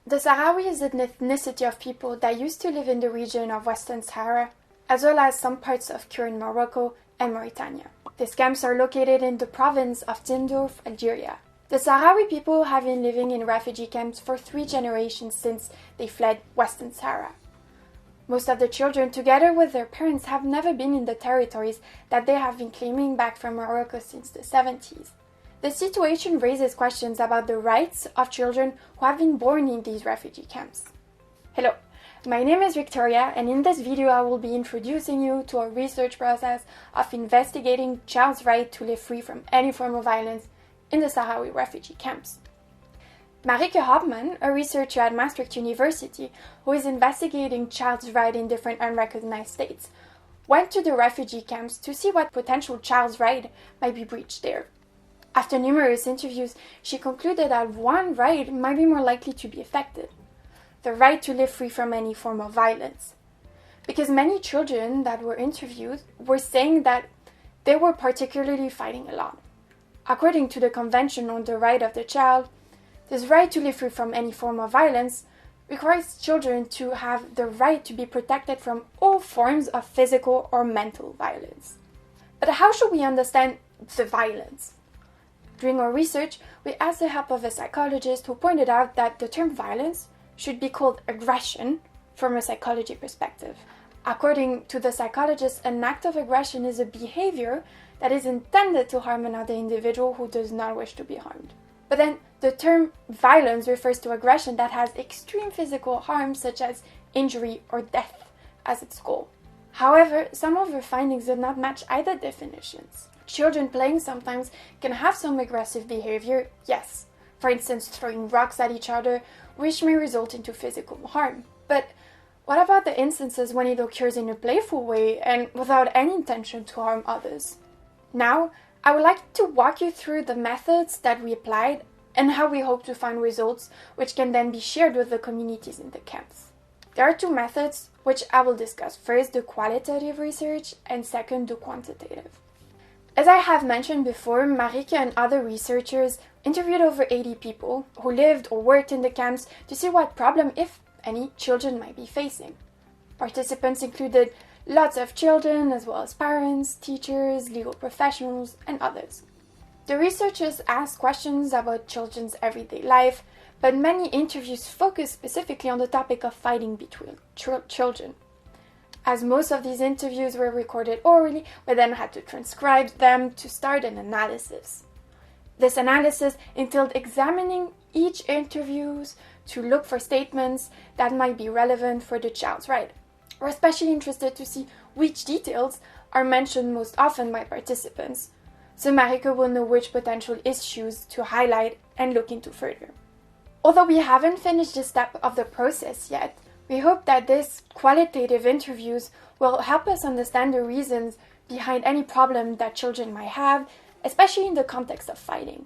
The Sahrawi is an ethnicity of people that used to live in the region of Western Sahara, as well as some parts of current Morocco and Mauritania. These camps are located in the province of Tindouf, Algeria. The Sahrawi people have been living in refugee camps for 3 generations since they fled Western Sahara. Most of the children, together with their parents, have never been in the territories that they have been claiming back from Morocco since the 70s. The situation raises questions about the rights of children who have been born in these refugee camps. Hello, my name is Victoria, and in this video I will be introducing you to a research process of investigating child's right to live free from any form of violence in the Sahrawi refugee camps. Marieke Hauptmann, a researcher at Maastricht University who is investigating child's rights in different unrecognized states, went to the refugee camps to see what potential child's rights might be breached there. After numerous interviews, she concluded that one right might be more likely to be affected: the right to live free from any form of violence. Because many children that were interviewed were saying that they were particularly fighting a lot. According to the Convention on the Right of the Child, this right to live free from any form of violence requires children to have the right to be protected from all forms of physical or mental violence. But how should we understand the violence? During our research, we asked the help of a psychologist who pointed out that the term violence should be called aggression from a psychology perspective. According to the psychologist, an act of aggression is a behavior that is intended to harm another individual who does not wish to be harmed. But then, the term violence refers to aggression that has extreme physical harm, such as injury or death, as its goal. However, some of her findings did not match either definitions. Children playing sometimes can have some aggressive behavior, yes. For instance, throwing rocks at each other, which may result into physical harm. But what about the instances when it occurs in a playful way and without any intention to harm others? Now, I would like to walk you through the methods that we applied and how we hope to find results which can then be shared with the communities in the camps. There are 2 methods which I will discuss. First, the qualitative research, and second, the quantitative. As I have mentioned before, Marieke and other researchers interviewed over 80 people who lived or worked in the camps to see what problem, if any, children might be facing. Participants included lots of children, as well as parents, teachers, legal professionals, and others. The researchers asked questions about children's everyday life, but many interviews focused specifically on the topic of fighting between children. As most of these interviews were recorded orally, we then had to transcribe them to start an analysis. This analysis entailed examining each interview to look for statements that might be relevant for the child's right. We're especially interested to see which details are mentioned most often by participants, so Marieke will know which potential issues to highlight and look into further. Although we haven't finished this step of the process yet, we hope that these qualitative interviews will help us understand the reasons behind any problem that children might have, especially in the context of fighting.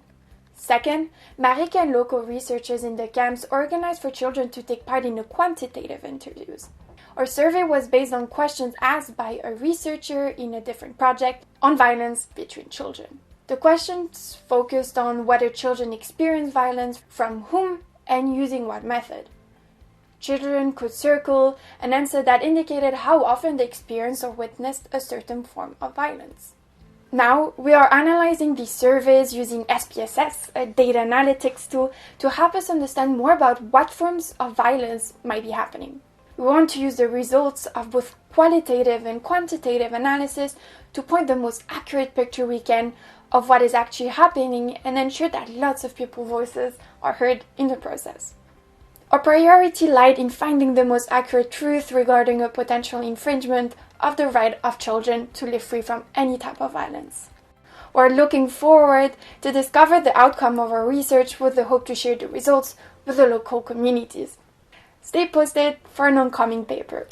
Second, Marieke and local researchers in the camps organized for children to take part in the quantitative interviews. Our survey was based on questions asked by a researcher in a different project on violence between children. The questions focused on whether children experience violence, from whom, and using what method. Children could circle an answer that indicated how often they experienced or witnessed a certain form of violence. Now, we are analyzing these surveys using SPSS, a data analytics tool, to help us understand more about what forms of violence might be happening. We want to use the results of both qualitative and quantitative analysis to point the most accurate picture we can of what is actually happening and ensure that lots of people's voices are heard in the process. Our priority lied in finding the most accurate truth regarding a potential infringement of the right of children to live free from any type of violence. We're looking forward to discover the outcome of our research with the hope to share the results with the local communities. Stay posted for an oncoming paper.